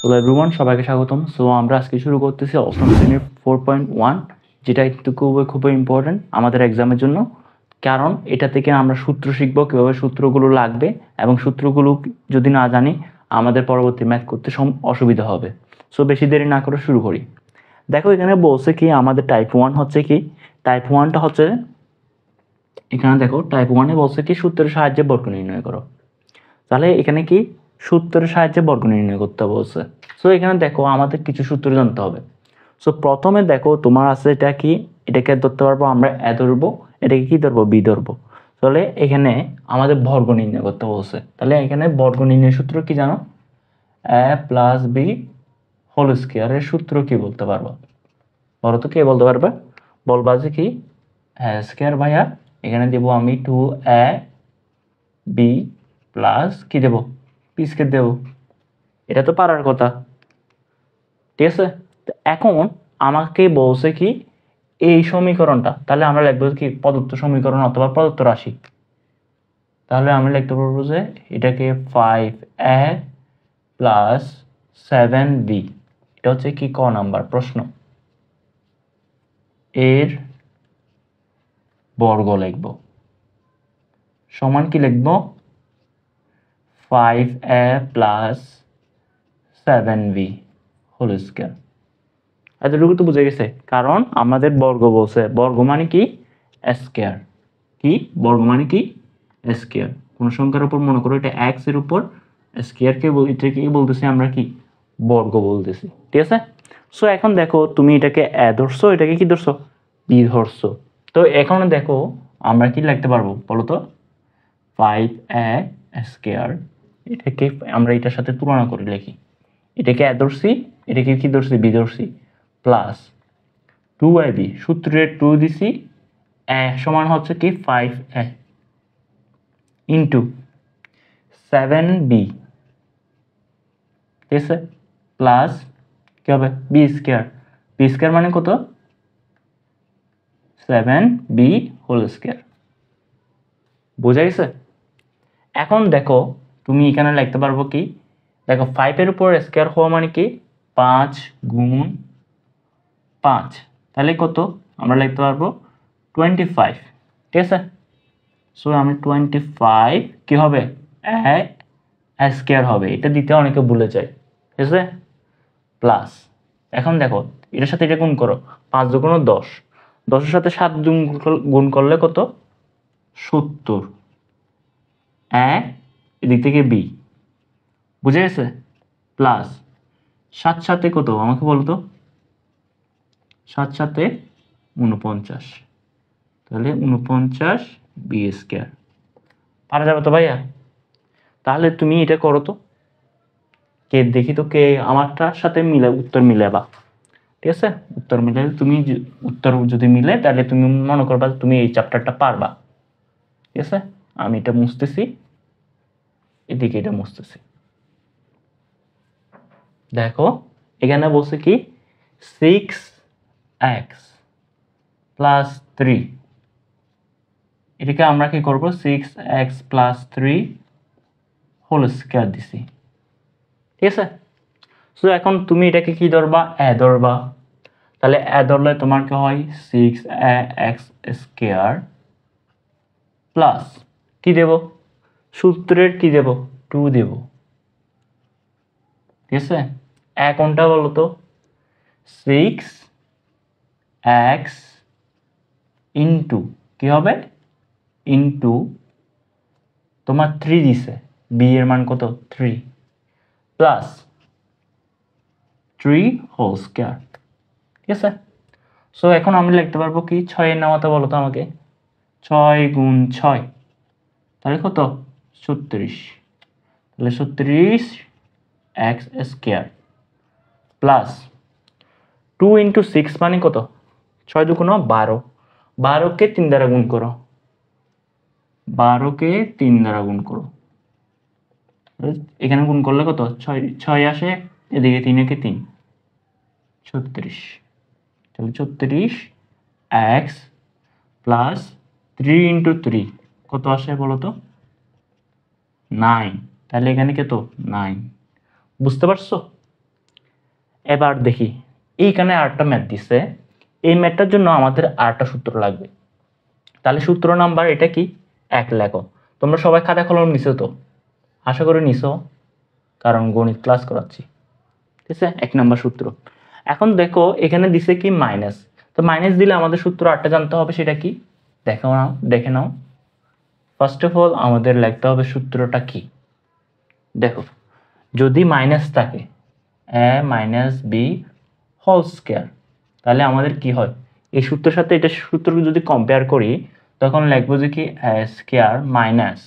Hello everyone, সবাইকে স্বাগতম। So আমরা আজকে শুরু করতেছি অষ্টম শ্রেণীর 4.1, যেটা একটু খুবই ইম্পর্টেন্ট আমাদের এক্সামের জন্য। কারণ এটা থেকে আমরা সূত্র শিখবো, কীভাবে সূত্রগুলো লাগবে, এবং সূত্রগুলো যদি না জানি আমাদের পরবর্তী ম্যাথ করতে অসুবিধা হবে। সো বেশি দেরি না করে শুরু করি। দেখো এখানে বলছে কি আমাদের টাইপ 1 হচ্ছে কি, টাইপ 1টা হচ্ছে এখানে দেখো টাইপ 1-এ বলছে কি সূত্রের সাহায্যে বর্গ নির্ণয় করো। তাহলে এখানে কি সূত্রের সাহায্যে বর্গ নির্ণয় করতে বলছে। সো এখানে দেখো আমাদের কিছু সূত্র জানতে হবে। সো প্রথমে দেখো তোমার আছে এটা কি, এটাকে ধরতে পারবো আমরা এ ধরবো, এটাকে কি ধরবো বি ধরবো। তাহলে এখানে আমাদের বর্গ নির্ণয় করতে বলছে। তাহলে এখানে বর্গ নির্ণয় সূত্র কি জানো? এ প্লাস বি হোল স্কোয়ার এর সূত্র কি বলতে পারবো? বলো তো কে বলতে পারবে? বলবা যে কি এ স্কোয়ার ভাইয়া, এখানে দেবো আমি 2a বি প্লাস কি দেবো, পি স্কোয়ার দেবো। এটা তো পারার কথা, ঠিক আছে? তো এখন আমাকে বলছে কি এই সমীকরণটা, তাহলে আমরা লিখবো কি প্রদত্ত সমীকরণ অথবা প্রদত্ত রাশি। তাহলে আমরা লিখতে পারবো যে এটাকে 5a প্লাস 7b, এটা হচ্ছে কি ক নাম্বার প্রশ্ন, এর বর্গ লিখব সমান কি লিখবো 5a plus 7b whole square. এতটুকু তো বুঝে গেছে, কারণ আমাদের বর্গ বলছে, বর্গ মানে কি স্কয়ার, কি বর্গ মানে কি স্কয়ার। কোন সংখ্যার উপর মনে করো এটা x এর উপর স্কয়ারকে এটাকে বলতেছি আমরা কি বর্গ বলতেছি, ঠিক আছে? সো এখন দেখো তুমি এটাকে এ ধরছো, এটাকে কি ধরছো বি ধরছো। তো এখন দেখো আমরা কি লিখতে পারবো বলো তো, 5a স্কয়ার, এটাকে আমরা এটার সাথে তুলনা করে লিখি, এটাকে এ ধরছি, এটাকে কি ধরছি বি ধরছি, প্লাস 2ab সূত্রে 2 দিছি, এ সমান হচ্ছে কি 5a ইন্টু 7b, ঠিক আছে? প্লাস কি হবে বি স্কয়ার, বি স্কয়ার মানে কত 7b হোল স্কয়ার। বোঝা গেছে? এখন দেখো তুমি এখানে লিখতে পারবো কি, দেখো 5 এর উপর স্কয়ার হওয়া মানে কি 5 গুণ 5, তাহলে কত আমরা লিখতে পারবো 25, ঠিক আছে? সো আমি 25 কি হবে এ স্কয়ার হবে, এটা দিতে অনেকে ভুলে যায়, ঠিক আছে? প্লাস এখন দেখো এটার সাথে এটা গুণ করো, 5 দুগুণ 10, 10-এর সাথে 7 গুণ করলে কত 70, এদিক থেকে বি, বুঝে গেছে? প্লাস 7 সাথে কত আমাকে বলতো, 7 সাথে 49, তাহলে 49 বি স্কয়ার। পারা যাবে তো ভাইয়া? তাহলে তুমি এটা করো তো, কে দেখি তো কে আমারটার সাথে মিলে উত্তর মিলাবা, ঠিক আছে? উত্তর মিলে তুমি উত্তর যদি মিলে তাহলে তুমি মনে করবা তুমি এই চ্যাপ্টারটা পারবা, ঠিক আছে? আমি এটা মুছতেছি, এদিকে এটা মুছতেছি। দেখো এখানে বলছে কি 6x প্লাস 3, এটাকে আমরা কি করব 6x প্লাস 3 হোল স্কয়ার দিছি, ঠিক আছে? সো এখন তুমি এটাকে কি ধরবা এ ধরবা, তাহলে এ ধরলে তোমার কি হয় 6x স্কয়ার প্লাস কি দেব সূত্রের কি দেব 2 দেব, ঠিক আছে? এ কোনটা বলো তো 6x ইন্টু কি হবে ইন্টু তোমার 3 দিছে, বি এর মান কত 3 প্লাস 3 হোল স্কয়ার, ঠিক আছে? সো এখন আমি লিখতে পারবো কি 6 এর নামাতে বলো তো আমাকে, 6 গুণ 6 তাহলে কত 36, তাহলে 36 x স্কয়ার প্লাস 2 ইন্টু 6 মানে কত 6 দুগুণ 12, 12কে 3 দ্বারা গুণ করো, 12কে 3 দ্বারা গুণ করো, এখানে গুণ করলে কত 6 আসে, এদিকে 3 একে 3, 36, তাহলে 36 x প্লাস 3 ইন্টু 3 কত আসে বলো তো 9, তাহলে এখানে কত 9, বুঝতে পারছো? এবার দেখি এইখানে আরেকটা ম্যাথ দিছে, এই ম্যাথটার জন্য আমাদের আরেকটা সূত্র লাগবে। তাহলে সূত্র নাম্বার এটা কি 1 লেখো। তোমরা সবাই খাতা কলম নিছো তো? আশা করি নিছো, কারণ গণিত ক্লাস করাচ্ছি। ঠিক আছে, 1 নাম্বার সূত্র। এখন দেখো এখানে দিছে কি মাইনাস, তো মাইনাস দিলে আমাদের সূত্র আরেকটা জানতে হবে, সেটা কি দেখে নাও। ফার্স্ট অফ অল আমাদের লিখতে হবে সূত্রটা কি। দেখো যদি মাইনাস থাকে a minus B whole square, তাহলে আমাদের কি হয়, এই সূত্রের সাথে এটা সূত্র যদি কম্পেয়ার করি তখন লিখবো যে কি a square minus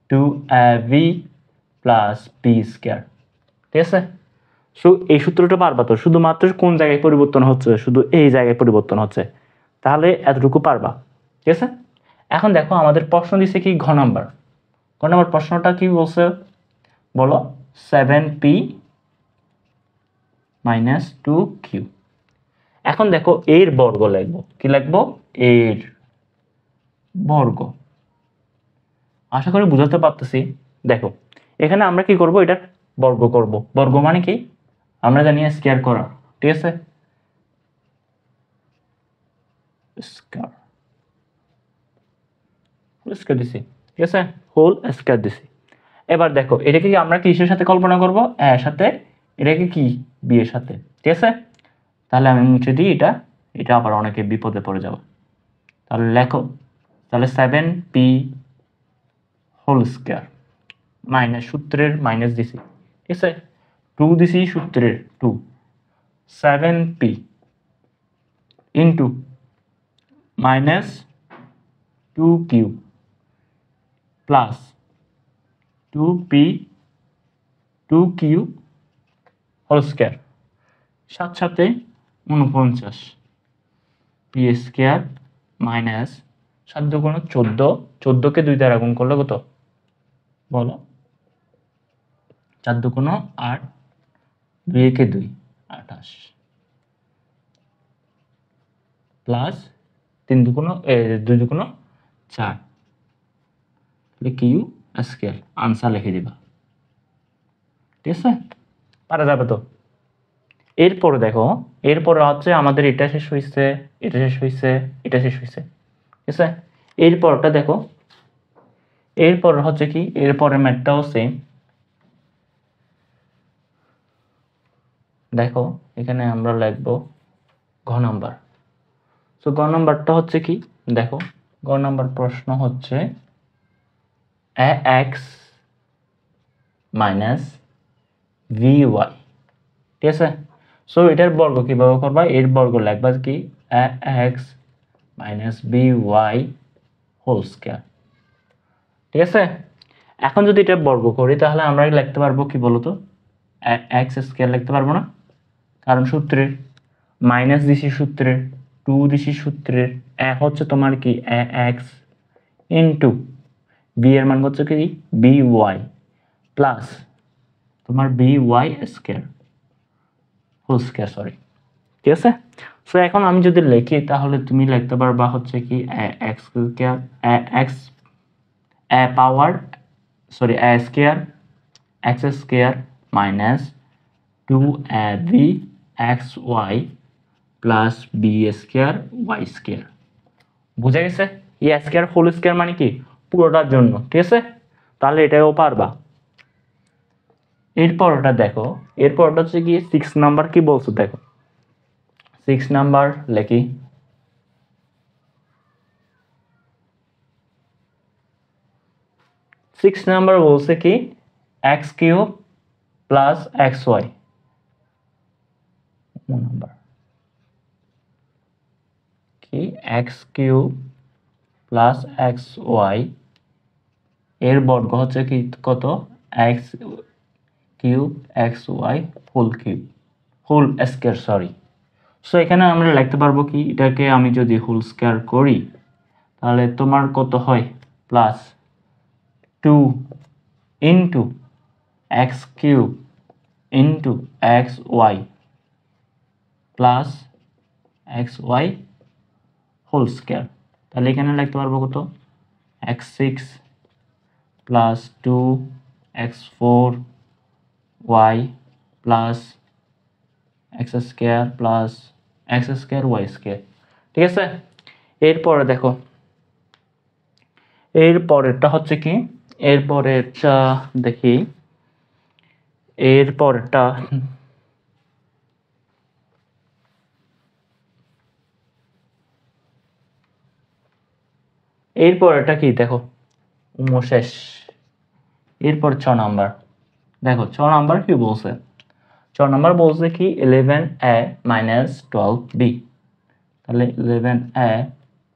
2ab plus B square. ঠিক আছে, সো এই সূত্রটা পারবা তো? শুধুমাত্র কোন জায়গায় পরিবর্তন হচ্ছে, শুধু এই জায়গায় পরিবর্তন হচ্ছে, তাহলে এতটুকু পারবা। ঠিক আছে, এখন দেখো আমাদের প্রশ্ন দিছে কি ঘ নাম্বার। প্রশ্নটা কি বলছে বলো, 7p মাইনাস 2q। এখন দেখো এর বর্গ লিখবো, কি লিখবো, এর বর্গ। আশা করি বুঝাতে পারতেছি। দেখো এখানে আমরা কি করব, এটার বর্গ করব। বর্গ মানে কি আমরা জানি স্কয়ার করা। ঠিক আছে, স্কয়ার দিছি। ঠিক আছে, হোল স্কয়ার দিছি। এবার দেখো এটাকে কি আমরা কিসের সাথে কল্পনা করব, এর সাথে। এটাকে কি বি এর সাথে। ঠিক আছে, তাহলে আমি মুছে দিই এটা, এটা আবার অনেকে বিপদে পড়ে যাব। তাহলে লেখো, তাহলে 7p হোল স্কয়ার মাইনাস, সূত্রের মাইনাস দিছি। ঠিক আছে, 2 দিছি সূত্রের 2, 7p into minus 2q plus 2p 2q whole square, 7 সাথে 49 পি স্কয়ার মাইনাস 7 দুগুণ 14, 14কে 2 দ্বারা গুণ করলে কত বলো, 4 দুগুণ 8, 2 একে 2 28 প্লাস 3 দুগুণ 2 দুগুণ 4, কিউ স্কয়ার। আনসার লিখে দিবা। ঠিক আছে, পারা যাবে তো? এরপরে দেখো, এরপরে হচ্ছে আমাদের এটা শেষ হয়েছে, এটা শেষ হয়েছে, এটা শেষ হয়েছে। ঠিক আছে, এরপরটা দেখো, এরপর হচ্ছে কি, এরপরের ম্যাথটাও সেম। দেখো এখানে আমরা লিখবো ঘ নাম্বার। তো ঘ নাম্বারটা হচ্ছে কি, দেখো ঘ নাম্বার প্রশ্ন হচ্ছে ax মাইনাস vy। ঠিক আছে, সো এটার বর্গ কিভাবে করবা, এর বর্গ লিখবা কি ax minus by whole square. ঠিক আছে, এখন যদি এটা বর্গ করি তাহলে আমরা লিখতে পারবো কি বলতো, এক্স স্কয়ার লিখতে পারবো না, কারণ সূত্রের মাইনাস দিছি, সূত্রের 2 দিছি, সূত্রের হচ্ছে তোমার কি এক্স ইন্টু বি এর মান হচ্ছে কি বি ওয়াই প্লাস তোমার B Y square whole square, sorry. ঠিক আছে, সো এখন আমি যদি লিখি তাহলে তুমি লিখতে পারবা হচ্ছে কি X square X power sorry square X square minus 2ab xy plus B square Y square. বুঝা গেছে? এই স্কয়ার হোল স্কয়ার মানে কি পুরোটার জন্য। ঠিক আছে, তাহলে এটাও পারবা। এরপর ওটা দেখো, এরপর ওটা হচ্ছে কি 6 নাম্বার কি বলছো, দেখো 6 নাম্বার লেখি। সিক্স নাম্বার বলছে কি x cube plus x y number কি x cube plus x y এর বর্গ হচ্ছে কি কত, x cube x Y whole cube whole square, sorry. So এখানে আমরা লিখতে পারবো কি, এটাকে আমি যদি হোল স্কয়ার করি তাহলে তোমার কত হয়, plus 2 into X cube into X Y plus x Y whole square. তাহলে এখানে লিখতে পারবো কত, X six plus 2 X four Y plus X square plus X square Y square. ঠিক আছে, এরপরে দেখো এর পরেরটা হচ্ছে কি, এর পরেরটা দেখি, এর পরেরটা কি দেখো, শেষ। এরপর 6 নাম্বার, দেখো 6 নাম্বার কি বলছে, 6 নাম্বার বলছে কি 11a মাইনাস 12b, তাহলে 11a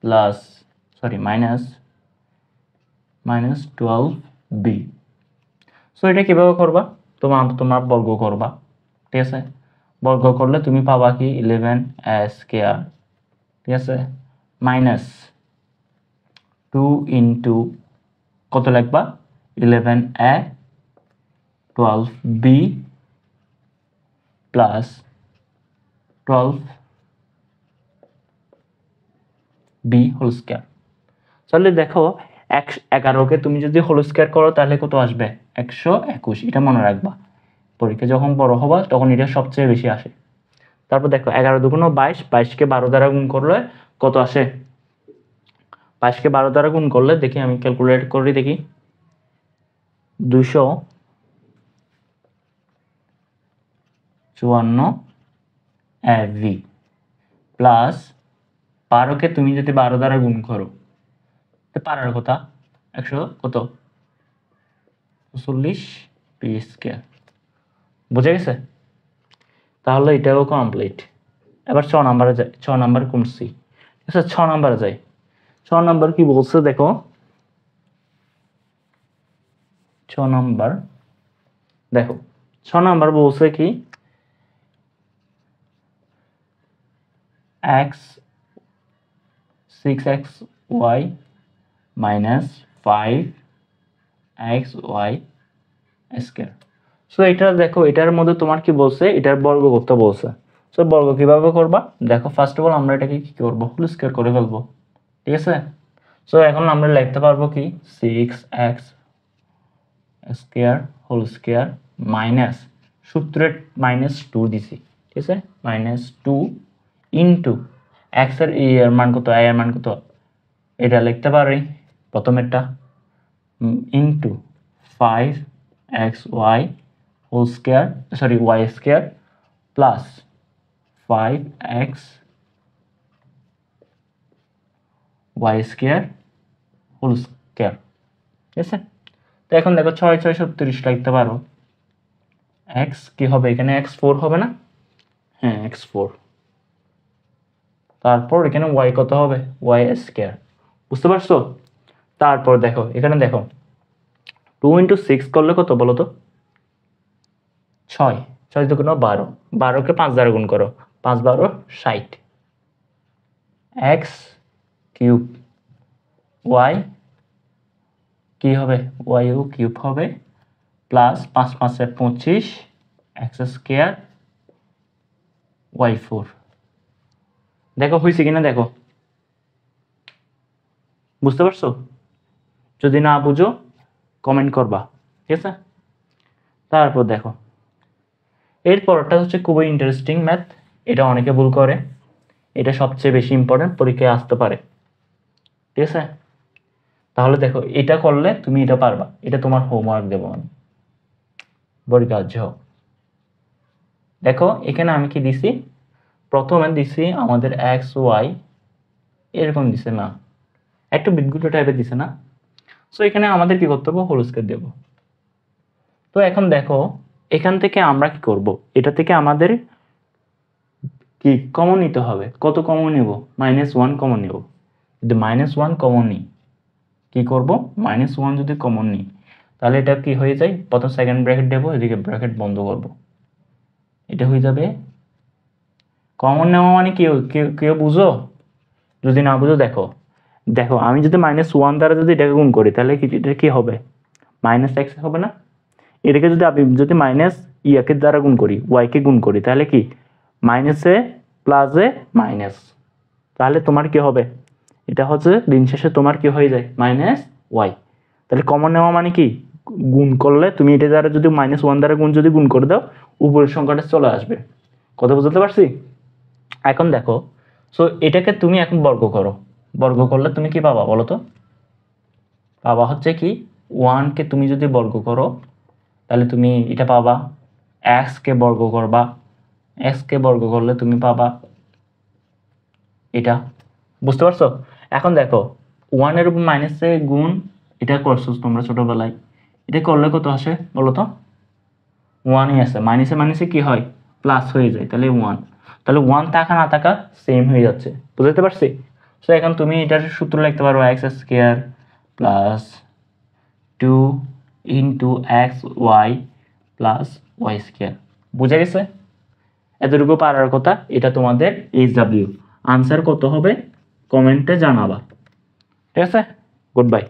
plus minus 12b। So এটা কিভাবে করবা, তোমার বর্গ করবা। ঠিক আছে, বর্গ করলে তুমি পাবা কি 11a স্কয়ার, ঠিক আছে, মাইনাস 2 ইন্টু কত লিখবা 11a 12b plus 12b whole square. তাহলে দেখো 11কে তুমি যদি হোল স্কয়ার করো তাহলে কত আসবে 121। এটা মনে রাখবা, পরীক্ষা যখন বড় হবা তখন এটা সবচেয়ে বেশি আসে। তারপর দেখো 11 দুগুণ 22, 22কে 12 দ্বারা গুণ করলে কত আসে, 22কে 12 দ্বারা গুণ করলে দেখি আমি ক্যালকুলেট করি দেখি, 254 AV প্লাস 12কে তুমি যদি 12 দ্বারা গুণ করো পারার কথা 100 কত 40 পি স্কয়ার। বুঝে গেছে? তাহলে এটাও কমপ্লিট। এবার 6 নাম্বারে যাই, 6 নাম্বার কমছি। আচ্ছা 6 নাম্বারে যাই, 6 নাম্বার কি বলছে দেখো, 6 নাম্বার দেখো, 6 নাম্বার বলছে কি x 6xy minus 5xy square. So এটা দেখো, এটার মধ্যে তোমার কি বলছে, এটার বর্গ করতে বলছে। সো বর্গ কিভাবে করবা দেখো, ফার্স্ট অফ অল আমরা এটাকে কি করব, হোল স্কয়ার করে ফেলবো। ঠিক আছে, সো এখন আমরা লিখতে পারবো কি 6x square whole square minus, সূত্রে -2 দিছি, ঠিক আছে, -2 ইনটু x এর এর মান কত, y এর মান কত, এটা লিখতে পারি প্রথমেরটা, into 5xy whole square, sorry y square plus 5x y square whole square. ঠিক আছে, তো এখন দেখো 6 6 36 লিখতে পারো, x কি হবে এখানে, x4 হবে না, হ্যাঁ x4, তারপর এখানে y কত হবে, y স্কয়ার। বুঝতে পারছো? তারপর দেখো এখানে দেখো 2 ইন্টু 6 করলে কত বলো তো, 6, 6 দুগুণ 12, 12কে 5 দ্বারা গুণ করো, 5 12 60, x কিউব y কি হবে, y ও কিউব হবে প্লাস 5 5 25 x স্কয়ার y4। দেখো হয়েছে কিনা দেখো, বুঝতে পারছো? যদি না বুঝো কমেন্ট করবা, ঠিক আছে। তারপর দেখো এরপরটা হচ্ছে খুবই ইন্টারেস্টিং ম্যাথ, এটা অনেকে ভুল করে, এটা সবচেয়ে বেশি ইম্পর্টেন্ট, পরীক্ষায় আসতে পারে। ঠিক আছে, তাহলে দেখো এটা করলে তুমি এটা পারবা, এটা তোমার হোমওয়ার্ক দেবো আমি, বরিকার্য। দেখো এখানে আমি কি দিছি, প্রথমে দিছি আমাদের এক্স ওয়াই এরকম দিছে না, একটু বিদ্যুৎ টাইপের দিছে না। সো এখানে আমাদের কি করতে হবে, হোল স্কয়ার দেব। তো এখন দেখো এখান থেকে আমরা কি করব, এটা থেকে আমাদের কি কমন নিতে হবে, কত কমন নেব, -1 কমন নেব। যদি -1 কমন নিই কি করব, -1 যদি কমন নিই তাহলে এটা কি হয়ে যায়, প্রথম সেকেন্ড ব্র্যাকেট দেবো, এদিকে ব্র্যাকেট বন্ধ করব, এটা হয়ে যাবে। কমন নেওয়া মানে কেউ বুঝো, যদি না বুঝো দেখো, দেখো আমি যদি -1 দ্বারা যদি এটাকে গুণ করি তাহলে এটা কি হবে, -x হবে না। এটাকে যদি আমি যদি মাইনাস ইয়াকে দ্বারা গুণ করি, ওয়াইকে গুণ করি, তাহলে কি মাইনাসে প্লাসে মাইনাস, তাহলে তোমার কি হবে, এটা হচ্ছে দিন শেষে তোমার কি হয়ে যায় -y। তাহলে কমন নেওয়া মানে কি, গুণ করলে তুমি এটা দ্বারা যদি -1 দ্বারা যদি গুণ করে দাও উপরের সংখ্যাটা চলে আসবে, কথা বুঝতে পারছি? এখন দেখো, সো এটাকে তুমি এখন বর্গ করো, বর্গ করলে তুমি কি পাবা বলো তো? পাবা হচ্ছে কি, 1কে তুমি যদি বর্গ করো তাহলে তুমি এটা পাবা, কে বর্গ করবা, কে বর্গ করলে তুমি পাবা এটা। বুঝতে পারছো? এখন দেখো, 1-এর উপর মাইনাসে গুণ, এটা করছো তোমরা ছোটবেলায়, এটা করলে কত আসে বলো তো? 1ই আছে, মাইনাসে মাইনাসে কি হয়, প্লাস হয়ে যায়, তাহলে 1, তাহলে 1 থাকা না থাকা সেম হয়ে যাচ্ছে। বুঝতে পারছি? সো এখন তুমি এটার সূত্র লিখতে পারো X square plus 2 into X Y plus Y square. বুঝা গেছে? এতটুকু পারার কথা। এটা তোমাদের HW। আনসার কত হবে কমেন্টে জানাবা। ঠিক আছে? Good bye.